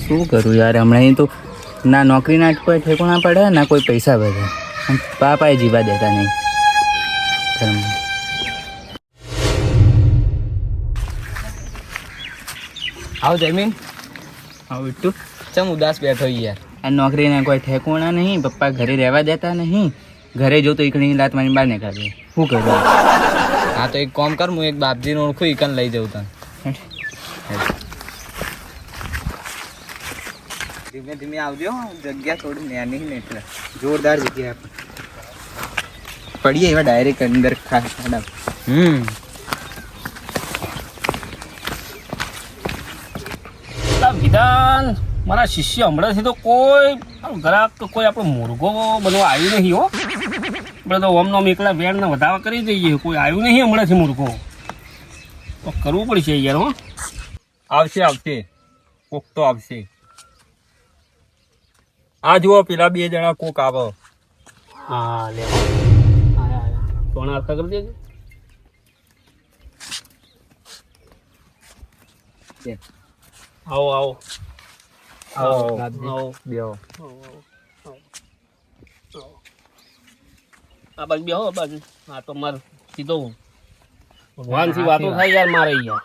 શું કરું યાર હમણાં તો ના નોકરીના કોઈ ઠેકોણા પડે ના કોઈ પૈસા વધે. પાપાએ જીવા દેતા નહીં ઘરમાં. આવ જમીન હા બીટુ, ચમ ઉદાસ બેઠો યાર. આ નોકરીના કોઈ ઠેકોણા નહીં, પપ્પા ઘરે રહેવા દેતા નહીં. ઘરે જો તો એકની લાત મારી બહાર નીકળે. શું કરું? હા તો એક કામ કર, હું એક બાપજીને ઓળખું, ઈકન લઈ જાઉં તને. ધીમે ધીમે આવજો, જગ્યા થોડી નાની ને એટલે જોરદાર જગ્યા પડીએ એવા ડાયરેક્ટ અંદર ખાસ. વિધાન મારા શિષ્ય હમણાંથી તો કોઈ ગ્રાહક તો કોઈ આપણો મુર્ગો બનવા આવ્યું નહીં હો. આપણે તો ઓમનો એકલા વેણને વધાવા કરી દઈએ, કોઈ આવ્યું નહીં હમણાંથી મુર્ગો. તો કરવું પડશે યાર. હો આવશે આવશે, કોક તો આવશે. આ જુઓ પેલા 2 જણા કોક આવે. હા લે આયા કોણ આવતા કરી દેજે. આવો આવો આવો આવો બેહો. આ બાજુ બેહો, આ બાજુ. હા તો મારે સીધો ભગવાનથી વાતો થાય યાર મારે યાર.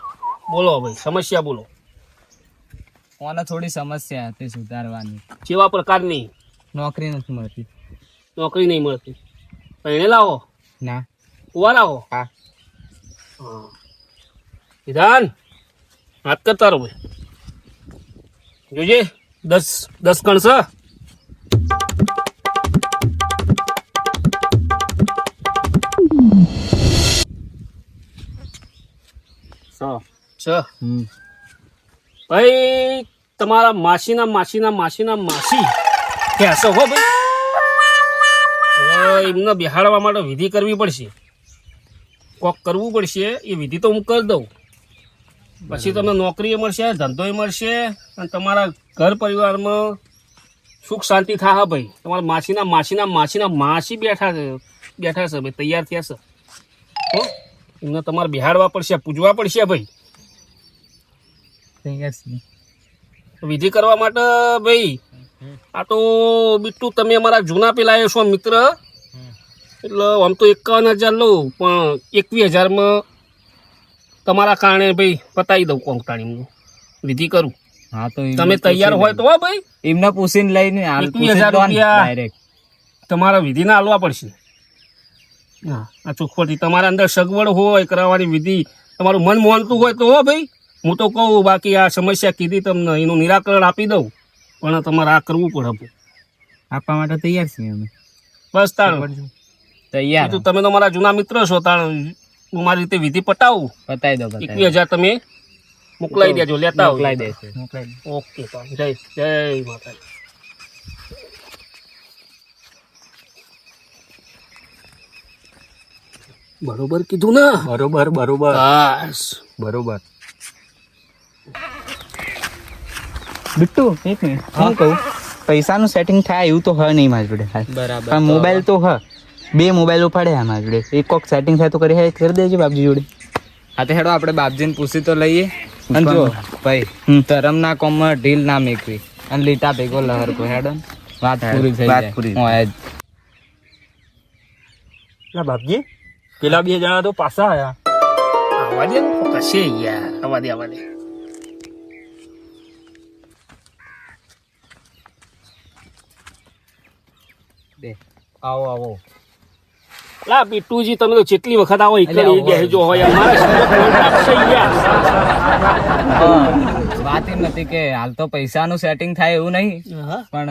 બોલો ભાઈ, સમસ્યા બોલો. કોને થોડી સમસ્યા હતી સુધારવાની. કેવા પ્રકારની? નોકરી નથી મળતી. નોકરી નહીં મળતી. પહેણે લાવો, ના ઉભા લાવો. હા. વિધાન હાથ કરતા રહો ભાઈ. જોજે 10 કણ છે. ભાઈ તમારા માસીના માસી કહેશો હો ભાઈ. હવે એમને બેહાડવા માટે વિધિ કરવી પડશે. કોક કરવું પડશે. એ વિધિ તો હું કરી દઉં, પછી તમને નોકરી મળશે, ધંધો મળશે, અને તમારા ઘર પરિવારમાં સુખ શાંતિ થાય. ભાઈ તમારા માસી બેઠા છે ભાઈ, તૈયાર થયા છે. હો એમને તમારે બેહાડવા પડશે, પૂજવા પડશે ભાઈ. વિધિ કરવા માટે ભાઈ આ તો બીટુ તમે અમારા જૂના પેલા છો મિત્ર, એટલે આમ તો 51,000 લઉં, પણ 21,000માં તમારા કારણે ભાઈ પતાવી દઉં કોંકટાણીનું વિધિ કરું. હા તો તમે તૈયાર હોય તો હો ભાઈ. એમને પૂછીને લઈને 21,000 રૂપિયા તમારા વિધિને આલવા પડશે. હા આ ચોખ્ખોટી તમારા અંદર સગવડ હોય કરાવવાની વિધિ, તમારું મન માનતું હોય તો હો ભાઈ. હું તો કહું, બાકી આ સમસ્યા કીધી તમને એનું નિરાકરણ આપી દઉં, પણ તમારે આ કરવું પડે. આપવા માટે તૈયાર છીએ અમે. બસ તાણ તૈયાર. તમે તો મારા જૂના મિત્ર છો, તાણ હું મારી રીતે વિધિ પટાવું. બતાવી દો. 21,000 તમે મોકલાવી દેજો, લેતા આવો. મોકલાવી દેશે. ઓકે જય જય માતાજી. બરોબર કીધું ને? બરોબર બસ બરોબર. બીટુ એક મિનિટ, હું કહું પૈસાનું સેટિંગ થાય એવું તો હ નહીં મારી જોડે. બરાબર. પણ મોબાઈલ તો હ 2 મોબાઈલો પડે મારી જોડે. એક કોક સેટિંગ થાય તો કરી દેજે બાપજી જોડે. હા તો હેડો આપણે બાપજીને પૂછી તો લઈએ. અને જો ભાઈ ધરમના કોમમાં ઢીલ ના મેકવી અને લીટા ભેગો લહર કો હેડો. વાત પૂરી થઈ જાય. ના બાપજી, પેલા 2 જણા તો પાછા આયા. આવવા દે ને, કશે યાર, આવવા દે. આવો. લા બીટુજી, તમે તો જેટલી વખત આવો જો હોય વાત એમ નથી કે હાલ તો પૈસાનું સેટિંગ થાય એવું નહીં, પણ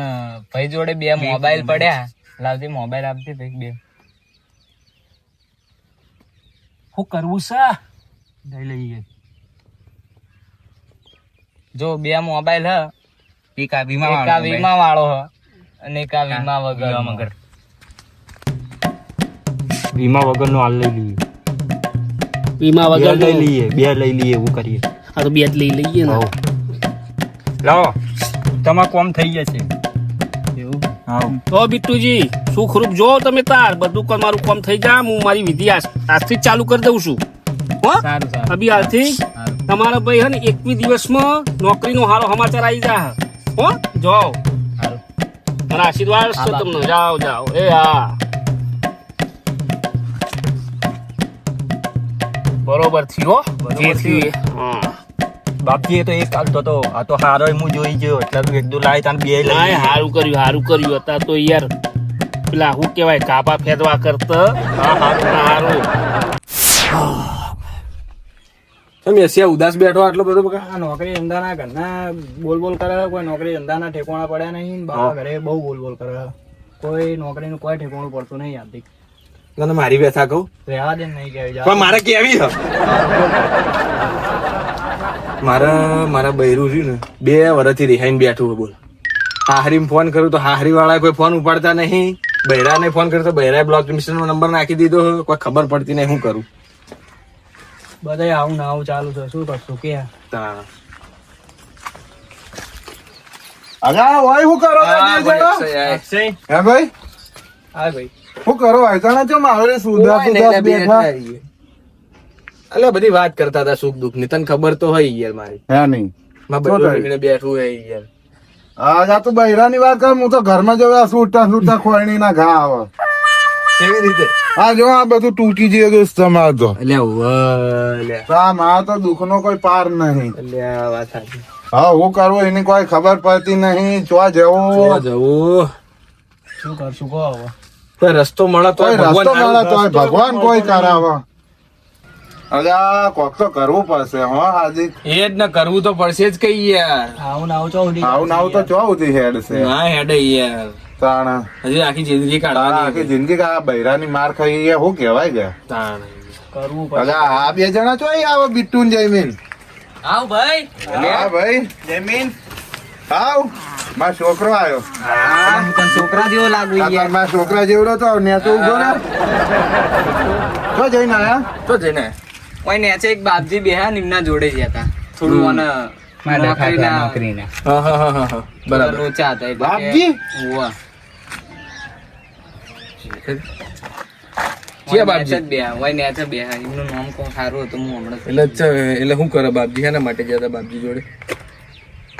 ભાઈ જોડે 2 મોબાઈલ પડ્યા. લાવજે મોબાઈલ આપજે ભાઈ 2. શું કરવું છે? લઈ લઈએ. જો 2 મોબાઈલ હ, એક આ વીમા વાળો હ અને એક આ વીમા વગર. વીમા વગરનો હાલ લઈ લઈએ. વીમા વગર લઈ લઈએ, 2 લઈ લઈએ, એવું કરીએ. આ તો 2 જ લઈ લઈએ ને. લાવો, તમારે કોમ થઈ જશે. તો બીટુજી સુખરૂપ જો તમે તાર બધું મારું કામ થઈ જાય. હું મારી વિધિ આજથી જ ચાલુ કરી દઉં છું. સારું અભી હાલથી તમારા ભાઈ હે ને 21 દિવસમાં નોકરીનો હારો સમાચાર આવી જાય. હો જાઓ સારું. અને આશીર્વાદ છે તમને. જાઓ જાઓ. એ હા બરોબર થયો જે થયું. હા બાપજી એ તો એક કાઢતો હતો આ તો હારો હું જોઈ ગયો એટલે તું એક દો લાય તાન બે ના લઈ સારું કર્યું અત્યારે તો યાર પેલા શું કેવાય કાપા ફેરવા કરતા સારું. તમે એસિયા ઉદાસ બેઠો આટલો બધો બકા? આ નોકરી ધંધાના ઘરના બોલ કરે કોઈ નોકરી ધંધાના ઠેકોણા પડ્યા નહીં બાપા ઘરે બહુ બોલ કરે કોઈ નોકરીનું કોઈ ઠેકોણું પડતું નહીં યાદ તને મારી વ્યથા કહું રહેવા દે નહીં કેવી પણ મારે કેવી છે મારા બૈરું રહ્યું ને 2 વર્ષથી રિહાઈને બેઠું છે. બોલ હાહરીને ફોન કરું તો હાહરી વાળા કોઈ ફોન ઉપાડતા નહીં, બૈરાને ફોન કર્યો તો બૈરાએ બ્લોક મિશન નો નંબર નાખી દીધો, કોઈ ખબર પડતી નહીં. શું કરું? બધા આવું ને આવું ચાલુ છે શું કરશું કે તારા. અગા ભાઈ શું કરો હા, બે ભાઈ, જણા? અક્ષય, અક્ષય હે ભાઈ હા ભાઈ શું કરો વાયસાણા ચમ આવડે સુધા કોઈ નહીં, સુધા એટલે બેઠા બેઠા રહીએ. એટલે બધી વાત કરતા હતા સુખ દુઃખ ની, તને ખબર તો હોય યાર મારી. હે નહીં મારા શું બૈરું થયું? લઈને બેઠું હોય યાર. આ તું બૈરાની વાત કર હું તો ઘરમાં જવા છૂટા ખોયણી ના ઘા આવે કેવી રીતે? આ જો આ બધું તૂટી જઈએ દોસ્ત તમારે તો એટલે મારા તો દુઃખ નો કોઈ પાર નહીં. આ વાત સાચી. હા હું કરવું એની કોઈ ખબર પડતી નહીં ચો જવું જવું શું કરશું કહો હવે કોઈ રસ્તો મળે તો કોઈ રસ્તો મળે તો ભગવાન કોઈ કરાવે. અરે કોક તો કરવું પડશે હો હાજી. એ જ ને, કરવું તો પડશે જ કઈ યાર. આવું ને આવું ચો આવું ને આવું તો ચો સુધી હેડ છે ના હેડે યાર, તાણા હજી આખી જિંદગી તારા આખી કાઢવાની. જિંદગી આ બૈરાની માર ખાઈ એ શું કહેવાય ગયા. તાણ. કરવું અલા આ બે જણા ચો આવે બિટ્ટુ ને જયમીન. આવ ભાઈ હા ભાઈ જમીન આવ મારો છોકરો આવ્યો. તને છોકરા જેવો લાગુ આ તાર મારા છોકરા જેવડો તો ને તો ઉભો ને તો જઈને આયા તો જઈને કોઈ ને એક બાપજી બેહા નિમના જોડે જ હતા થોડું મને મારા ખાતા નોકરીના હા હા હા હા હા બરાબર. લોચા હતા એટલે કે- બાપજી? ઉવ્વ. ક્યાં બાપજી? નેચે જ બેહા, ઓય નેચે બેહા. એમનું નામ કોણ સારું હતું હું હમણાં એટલે શું કરે બાપજી? હેના માટે ગયા હતા બાપજી જોડે?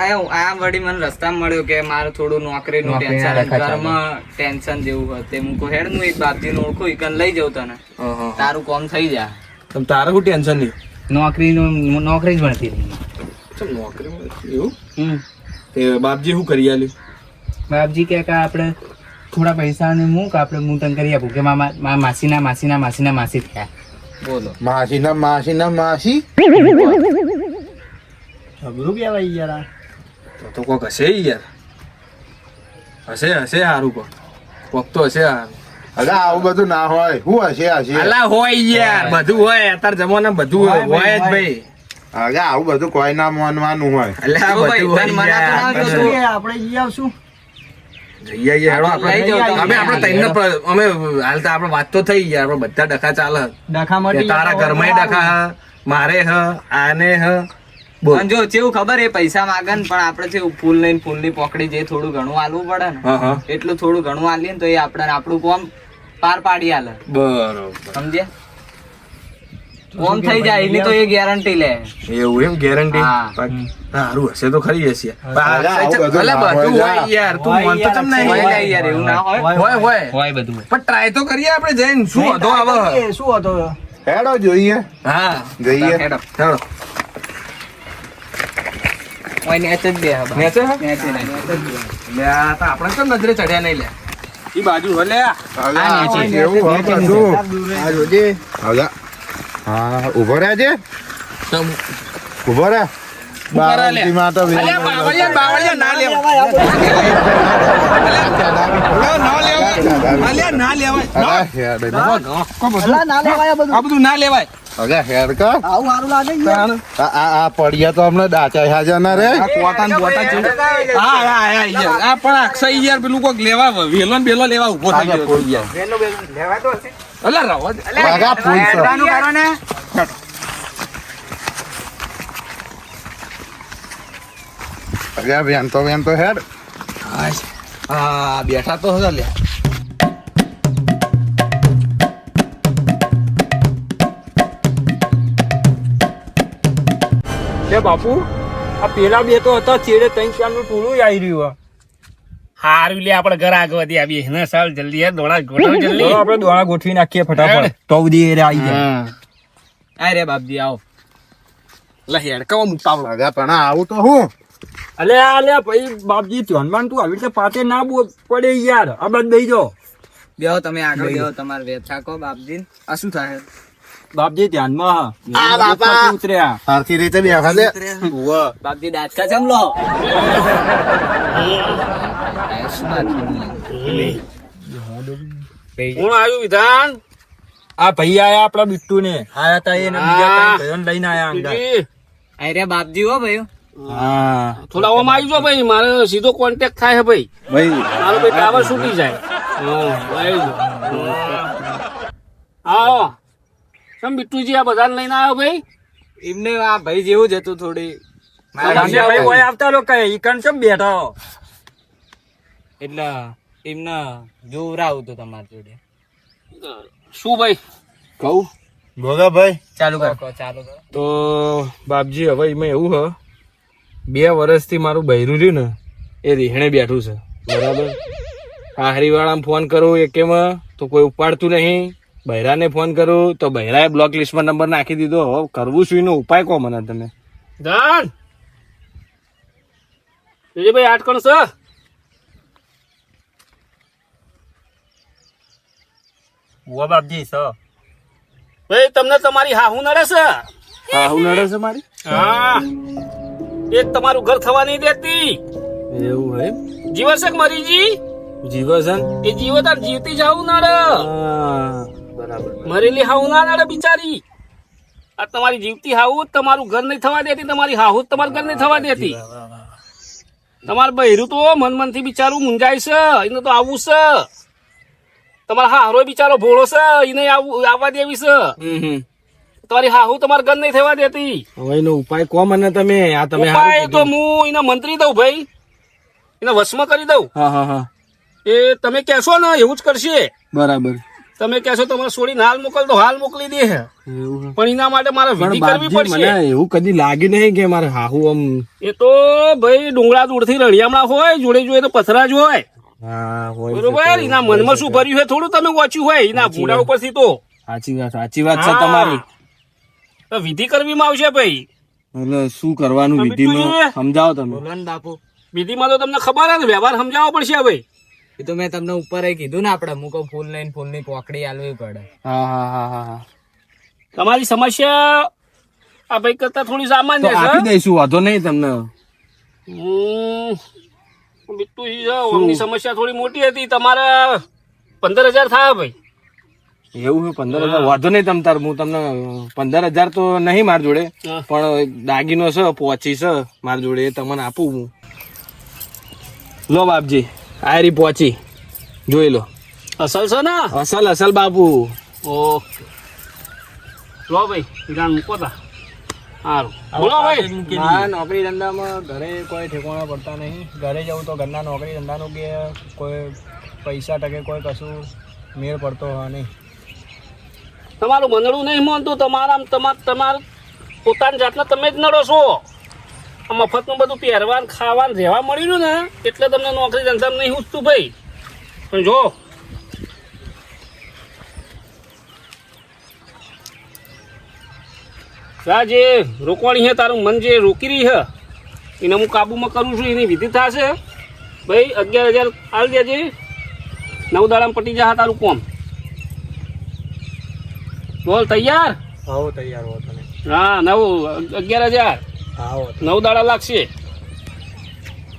આ વળી મને રસ્તામાં મળ્યો કે મારે થોડું નોકરીનું નોકરીના ટેન્શન લખા ચાલે. ઘરમાં ટેન્શન જેવું હતું હું કહું હેડ હું એક બાપજીને ઓળખું ઈકન લઈ જાઉં તને હા હા. તારું કોમ થઈ જા તમ તારે શું ટેન્શન નહીં? નોકરી જ મળતી નહીં. ચમ નોકરી એવું? હમ. તે બાપજી શું કરી આલ્યું? બાપજી કે આપણે થોડા પૈસા ને મૂક હું તને કરી આપું કે મારા માસી થયા. બોલો માસી ના માસી અઘરું કહેવાય યાર તો કોક હશે યાર, હશે હારું કોક તો હશે હારું. અરે આવું બધું ના હોય શું હશે હશે. અલા હોય યાર, બધું હોય અત્યારે જમાના બધું હોય જ ભાઈ. અરે આવું બધું કોઈ ના માનવાનું હોય. અલા બધું હોય યાર. આપણે જઈ આવશું જઈએ હેડો આપણે. લઈ જાઓ તમે. આપણે ત્રણનો અમે હાલ તો આપણે વાત તો થઈ યાર, આપણે બધા ડખા ચાલે. ડખા કે મટી તારા ઘરમાં ડખા હ, મારે હ, આને હ. બોલ. પણ જો કેવું ખબર એ પૈસા માગે ને પણ આપણે છે ફૂલ લઈને ફૂલની પોકડી જે થોડું ઘણું આલવું પડે ને હા હા એટલું થોડું ઘણું આલીએ ને તો એ આપણે આપણું કોમ પાર પાડી આલે બરોબર. સમજ્યા કોમ થઈ જાય એની તો એ ગેરંટી લે એવું એમ ગેરંટી? હા. સારું હશે તો ખરી હશે. અલા, આવું બધું અલા, ના બધું હોય હોય યાર, તું માનતો કેમ નહીં? હોય ને યાર એવું ના હોય હોય હોય બધું. પણ ટ્રાય તો કરીએ આપણે જઈને, શું હતો આવે? શું હતો હેડો જોઈએ હા જઈએ. હેડો ચાલો. ઓય નેચ જ બે હા નેચે હ? નેચે નેચ લે આ તો આપણે તો નજરે ચડ્યા નહીં લે. ઈ બાજુ હલે. અલા, એવું હોય બધું. આ જોજે. અલા, હા ઉભો રહેજે ઉભો રહે. ઉભા રહે લે. બાવળીમાં તો અલ્યા બાવળિયા ના લેવા. અલ્યા ના લેવાય. અલા, હેડ. આ બધું ના લેવાય. અલા, હેડ કર. આ પડ્યા તો હમણાં ડાચા હાજર ના રે. આ કોટા ને બોટા છે. હા યાર. આ પણ અક્ષય યાર પેલું કોક લેવા વેલો ને બેલો લેવા ઉભો થઈ ગયો યાર. અલા રવા દે. વાગા ફૂલ છે. અલ્યા, વેન તો હેડ. હા બેઠા તો હતા લે. કે બાપુ આ પેલા બે તો હતા ચેડે 3-4 નું ટોળું આવી રહ્યું હારું લે આપણે ઘર આગળ વધી આવીએ ને સાલ જલ્દી હે દોડા ગોઠવ જલ્દી આપણે દોડા ગોઠવી નાખીએ ફટાફટ તો બધી એ આવી જાય હા અરે બાપજી આવો લે હેડકાવા મુતાવળ અગા પણ આવું તો હું અલે ભાઈ બાપજી ધ્યાનમાં તું આવી રીતે પાતે ના પડે યાર આ બાદ દઈ જો બેહો તમે આગળ બેહો તમારે વેત થાકો બાપજી આ શું થાય બાપજી ધ્યાનમાં આ બાપા. ઉતર્યા સરખી રીતે બેઠા દે બાપજી દાંતકા જમલો કોણ આવ્યું વિધાન આ ભાઈ આયા આપડા બિટ્ટુ ને આયા તા એને બીજા ત્રણ ભાઈઓને લઈને આયા અંદર બીજી? અરે બાપજી હો ભાઈ હા થોડા ઓમ આવી જાઓ ભાઈ મારે સીધો કોન્ટેક્ટ થાય છે ભાઈ ભાઈ મારો ભાઈ ટાવર છૂટી જાય હા, આવી જાઓ. આવો કેમ બિટ્ટુજી આ બધાને લઈને આવ્યો ભાઈ એમને આ ભાઈ જેવું જ હતું થોડી ભાઈ ઓય આવતા લોકો ઈકણ કેમ બેઠા હો? એટલે એમને જોવરાવું હતું તમારી જોડે શું ભાઈ કહું બોલો ભાઈ ચાલુ કરો ચાલુ કરો તો બાપજી હવે એમાં એવું હ 2 વર્ષથી મારું બૈરું રહ્યું ને એ રીહણે બેઠું છે બરાબર હાહરીવાળાને ફોન કરું એકેમાં તો કોઈ ઉપાડતું નહીં બૈરાને ફોન કરું તો બૈરાએ બ્લોક લિસ્ટમાં નંબર નાખી દીધો હવે કરવું શું એનો ઉપાય કહો મને તમે ધન ભાઈ આટકણ છે ઓ બાપજી સ ભાઈ તમને તમારી હાહુ નડે છે હા હું નડે છે મારી હા એ તમારું ઘર થવા નહીં દેતી એવું હે જીવન છે કે મરીજી જીવસન એ જીવતા જીવતી જાવું નડે બરાબર મરેલી હાઉ ના નડે બિચારી આ તમારી જીવતી હાઉ જ તમારું ઘર નહીં થવા દેતી તમારી હાહુ જ તમારું ઘર નહીં થવા દેતી તમારું બૈરું તો મનથી બિચારું મુંજાય છે એને તો આવું છે તમારા હારો બિચારો ભોળો છે એને આવવા દેવી છે તમારી હાહુ તમારું ઘર નહીં થવા દેતી હવે એનો ઉપાય કહો મને તમે આ તમે હારું ઉપાય તો કીધું. હું એના મંત્રી દઉં ભાઈ એને વશમાં કરી દઉં હા એ તમે કહેશો ને એવું જ કરશે બરાબર તમે કહેશો તમારે છોડીને હાલ મોકલ તો હાલ મોકલી દે એવું હે. પણ એના માટે મારે પણ વિધિ કરવી બાપજી પડશે મને એવું કદી લાગ્યું નહીં કે મારે હાહુ આમ એ તો ભાઈ ડુંગળા દૂરથી રળિયામણા હોય જોડે જોડે તો પથરા જ હોય હા હોય છે બરોબર તો. એના મનમાં શું ભર્યું હોય થોડું તમે વાંચ્યું હોય એના ભૂડા ઉપરથી તો સાચી વાત છે હા. તમારી તો વિધિ કરવીમાં આવશે ભાઈ એટલે શું કરવાનું તમે વિધિમાં બીજું સમજાવો તમે બોલો ને બાપુ વિધિમાં તો તમને ખબર હે ને વ્યવહાર સમજાવવો પડશે ભાઈ એ તો મેં તમને ઉપર કીધું ને આપડે મૂકો ફૂલની પોકડી આલવી પડે હા તમારી સમસ્યા આ ભાઈ કરતા થોડી તો સામાન્ય આપી છે દઈશું વાંધો નહીં તમને બિટ્ટુજી છે ઓમની સમસ્યા થોડી મોટી હતી તમારા 15,000 થાય ભાઈ એવું છે 15,000 વાંધો નહીં તમ તાર હું તમને 15,000 તો નહીં માર જોડે હા. પણ દાગીનો છે પોચી છે માર જોડે એ તમને આપું હું લો બાપજી આયરી પોચી જોઈ લો અસલ છે ને અસલ બાપુ ઓકે લો ભાઈ વિધાન મૂકો તા સારું બોલો ભાઈ ના નોકરી ધંધામાં ઘરે કોઈ ઠેકાણા પડતા નહીં ઘરે જવું તો ઘરના નોકરી ધંધાનું કે કોઈ પૈસા ટકે કોઈ કશું મેળ પડતો હોય નહીં તમારું મંદડું નહીં માનતું તમારું પોતાની જાતને તમે જ નડો છો આ મફતનું બધું પહેરવાનું ખાવાનું રહેવા મળ્યું ને એટલે તમને નોકરી ધંધામાં નહીં ઉઠતું ભાઈ પણ જો આ જે રોકવાણી છે તારું મન જે રોકી રહી છે એને હું કાબુમાં કરું છું એની વિધિ થશે ભાઈ 11,000 આલ દેજે 9 દાડામાં પટી જા તારું કોમ બોલ તૈયાર આવો તૈયાર હો તમે હા 11,000 આવો 9 દાડા લાગશે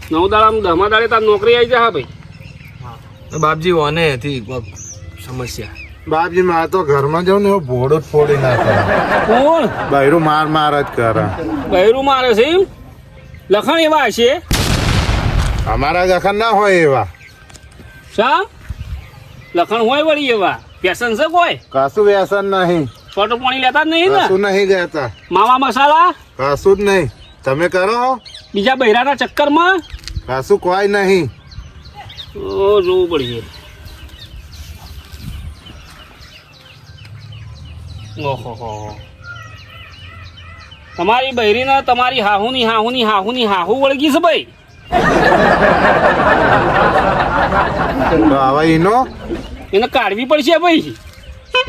9 દાડા 10મા દાડે તાર નોકરી આવી જા ભાઈ બાપજી ઓને હતી કોક સમસ્યા બાપજી મારે તો ઘરમાં જાઉં ને એવો ભોળો જ ફોડી નાખે કોણ બૈરું માર જ કરે બૈરું મારે છે એમ લખણ એવા હશે અમારા લખન ના હોય એવા શા લખણ હોય વળી એવા પેશન છે કોઈ કશું વ્યસન નહીં ફોટો પાણી લેતા જ નહીં ને કશું નહીં જતા માવા મસાલા કશું જ નહીં તમે કરો બીજા બૈરાના ચક્કરમાં કશું કોઈ નહીં જોવું પડશે ઓહો તમારી બૈરીને તમારી હાહુની હાહુ વળગી છે ભાઈ. તો હવે એનો એને કાઢવી પડશે ભાઈ.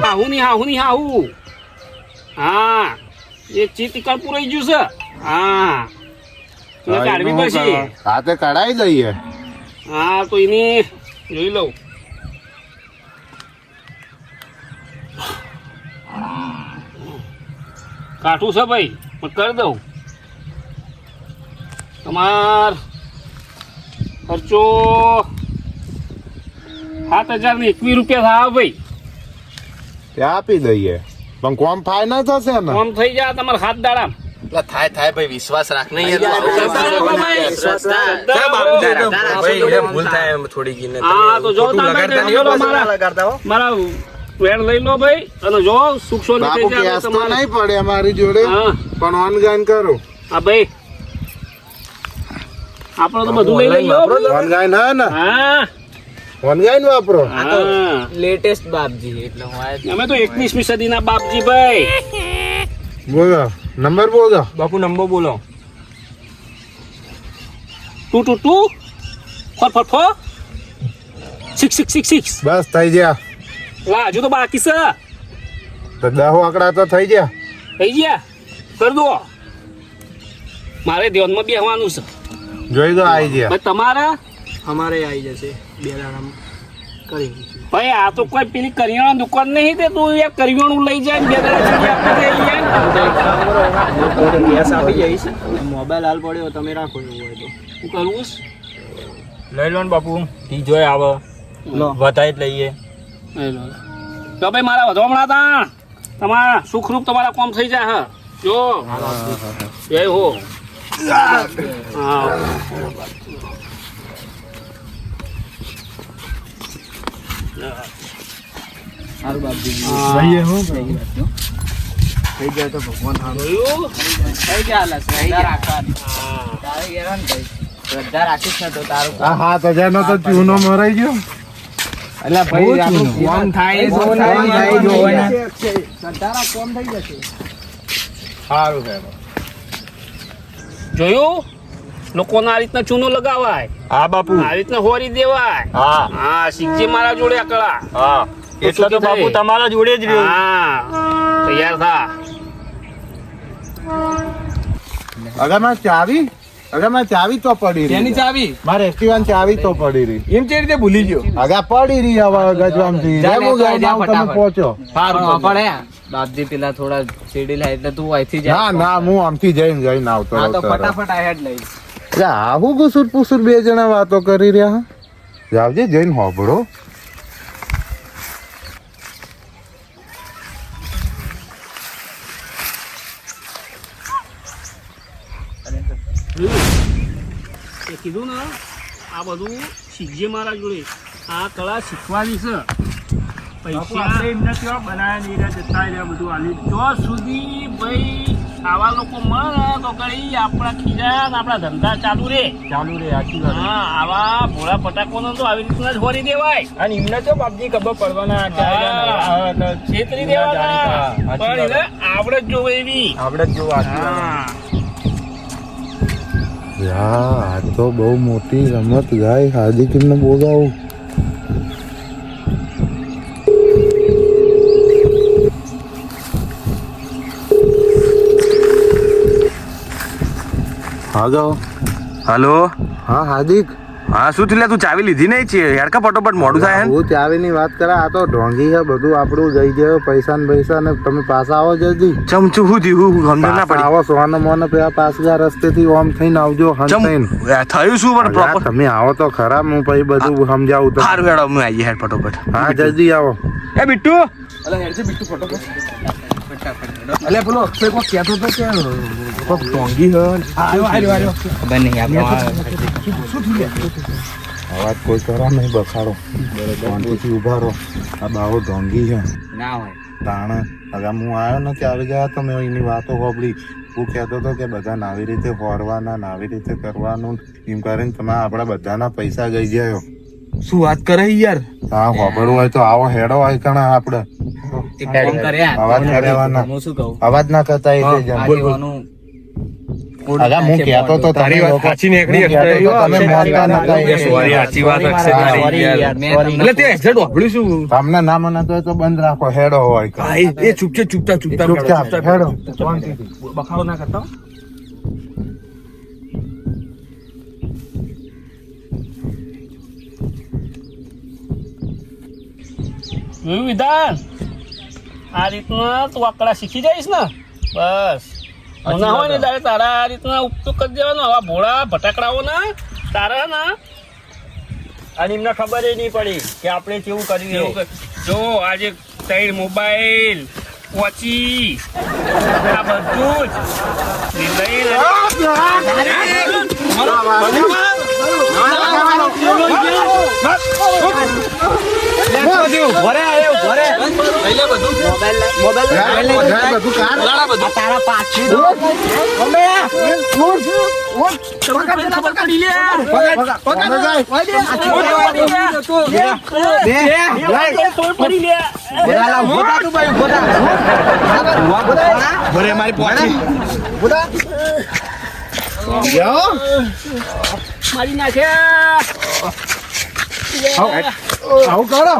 હાહુની હાહુ. હા એ ચીત ઈકણ પૂરાઈ ગયું છે. હા એને કાઢવી પડશે. હાથે કઢાઈ દઈએ. હા તો એને જોઈ લઉં. કાઠું છે ભાઈ પણ કરી દઉં. તમાર ખર્ચો 7,021 રૂપિયા થાય ભાઈ. તે આપી દઈએ પણ કોમ થાય ના થશે ને. આમ થઈ જાય તમારે 7 દાડા. થાય ભાઈ વિશ્વાસ રાખ નહીં ભૂલ થાય એમ થોડી ઘી હા તો જો મારા વેણ લઈ લો ભાઈ અને જો સુખ શાંતિ બાપુ થઈ જાય કેસ તો તમારે. નહીં પડે અમારી જોડે હા પણ ઓનલાઈન કરો. હા ભાઈ આપણે તો બધું લઈ લઈએ હો ભાઈ. ઓનલાઈન હે ને હા ઓનલાઈન વાપરો. હા લેટેસ્ટ બાપજી એટલે હું અમે તો 21મી સદીના બાપજી ભાઈ. બોલો નંબર બોલો. બાપુ નંબર બોલો. 222 444 6666. બસ થઈ ગયા. લા હજુ તો બાકી છે. તો 10 આંકડા તો થઈ ગયા. થઈ ગયા કરી દો. મારે ધ્યાનમાં બેસવાનું છે જોઈ દો આવી ગયા. ભાઈ તમારે. અમારે આવી જશે 2 દાડામાં કરી દઈશું. ભાઈ આ તો કોઈ પેલી કરિયાણા દુકાન નહીં તે તું એક કરિયાણું લઈ જાય ને 2 દાડા સુધી આપી દે યાર. ગેસ આપી જઈશ. મોબાઈલ હાલ પડ્યો તમે રાખો એવું હોય તો. શું કરવું છે? લઈ લો ને બાપુ ઈ જોઈ આવે લો વધારે જ લઈએ. લઈ લો. તો ભાઈ મારા વધવામણા તા તમારા સુખરૂપ તમારા કામ થઈ જાય. હા જો જય હો. હા સારું બાપજી. લઈએ હું થઈ જાય તો ભગવાન સારું. જોયું? થઈ ગયા રાખવાની હા. તારે કહેવાનું ભાઈ શ્રદ્ધા રાખીશ ને તો તારું આ 7,000 નો તો ચૂનો મરાઈ ગયો. એટલે ભાઈ આપણું કોમ થાય એ જોવો ને. સારું છે જોયું લોકોને આ રીતના ચૂનો લગાવાય. હા બાપુ આ રીતના હોરી દેવાય. હા હા શીખજે મારા જોડે અકળા. હા એટલે તો બાપુ તમારા જોડે જ રહ્યો. હા તૈયાર થા. અગર માં ચાવી તો પડી રહી. ચાવી મારે એક્ટિવાની ચાવી તો પડી રહી. એમ કેવી રીતે ભૂલી ગયો? આગા પડી રહી હવે ગજવામથી. જા જેમ હું લેતો જાઉં આઈ જા તમે પહોંચો. પડે બાપજી પેલા થોડા સીડી લાય એટલે તું અહીંથી ના ના હું આમથી જઈને આવતો હા તો રહું તરત. ફટાફટ આ હેડ લઈ આવું ગુસુર પુસુર 2 જણા વાતો કરી રહ્યા. જાવજે જઈને હોબળો. એ કીધું ને આ બધું શીખજે મારા જોડે. આ કળા શીખવાની છે. પૈસા એમને કેવા બનાવ્યા નહીં રહ્યા જતા રહ્યા બધું હાલી. જો સુધી ભાઈ આવા લોકો મળે તો કઈ આપણા ખીજા ને આપણા ધંધા ચાલુ રે. ચાલુ રે આખી વાત. હા આવા ભોળા પટાકોને તો આવી રીતના જ હોરી દેવાય. અને એમને તો બાપજી ખબર પડવાના છેતરી દેવાના પણ એને આવડે જ જોવે એવી. આપણે જ જોવા હા આ તો બહુ મોટી રમત ગાય. હાર્દિકને બોલાવું. હાલો હાલો હા હાર્દિક. હા શું થયું લે? તું ચાવી લીધી નહીં છે હેડકા ફટોફટ મોડું થાય હે. હું ચાવીની વાત કરે. આ તો ઢોંગી છે બધું આપણું જઈ જાય. પૈસા ને તમે પાછા આવો જલ્દી. ચમચું શું થયું સમજ ના પાછા પડી. આવો સોને મોને પેલા પાછલા રસ્તેથી ઓમ થઈને આવજો. હન થઈને થયું શું પણ અલા, પ્રોપર તમે આવો તો ખરા. હું પછી બધું સમજાવું તો. સારું હેડો અમે આવીએ હેડ ફટોફટ. હા જલ્દી આવો. એ બિટ્ટુ અલે પેલો અક્ષય કોક કહેતો હતો કે કોક ઢોંગી હે. ખબર નહીં આપણો અવાજ કોઈ કરા નહીં બખાડો. શાંતિથી ઉભા રહો. આ બાવો ઢોંગી છે ના હોય તાણ. હવે હું આવ્યો ને કે આવી ગયા તો મેં એની વાતો સાંભળી. હું કહેતો હતો કે બધાને આવી રીતે ફોરવાના ને આવી રીતે કરવાનું એમ કરીને તમે આપણા બધાના પૈસા ગઈ જાય. શું વાત કરે યાર? હા ખબર હોય તો આવો હેડો હોય કણા આપડે ફોન કર્યા અવાજ કર્યા હું શું કહું અવાજ ના કરતા એ આગેવાનું અગા હું કહેતો તો તારી વાત સાચી નીકળી હું કહેતો તો તમે માનતા નતા એ sorry, સાચી વાત હશે તારી યાર. એટલે તે exact વાપર્યું શું? તમને ના મનાતો હોય તો બંધ રાખો હેડો હોય કે. હા, એ ચૂપચાપ ચૂપચાપ હેડો બખાડો ના કરતા હો. વિધાન આ રીતના તું આકડા શીખી જઈશ ને બસ ના હોય ને તારે તારા આ રીતના ઉપયોગ કરી દેવાનો આવા ભોળા ભટકડાઓ ના તારા ના અને એમને ખબર નહીં પડી કે આપણે કેવું કર્યું એવું કર. જો આજે 3 મોબાઈલ વોચી આ બધું જ લઈને મારી નાખ્યા આવું કરો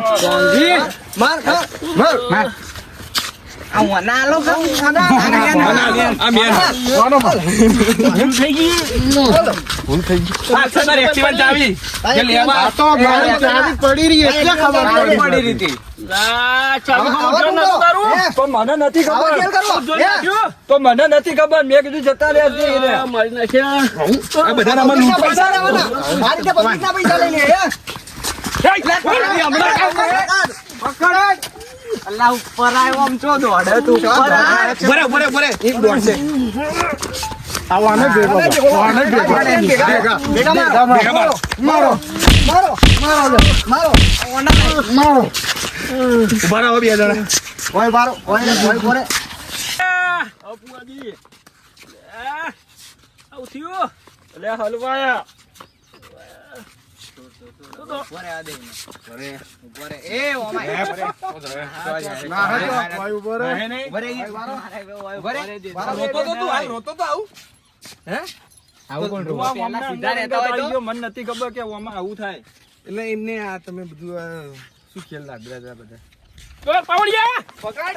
આ તો ગાડી ચાવી પડી રહી એટલે ખબર પડી રહી તો મને નથી ખબર તો મને નથી ખબર મેં કીધું જતા રે મારી નાખ્યા આ બધા આમાં અલ્લાહ ઉપર આવ્યો આમ છો દોડે તું ઉપર બરે એક દોડ છે આવાને ભેગો મારો ઉભા રહો બે જણા ઓય બારો ઓય બોરે અપુઆજી આવું થયું લે હલવાયા મને નથી ખબર કે આમાં આવું થાય એટલે એમને આ તમે બધું આ શું ખેલ લાગ્યા હતા બધા પાવડિયા પકડ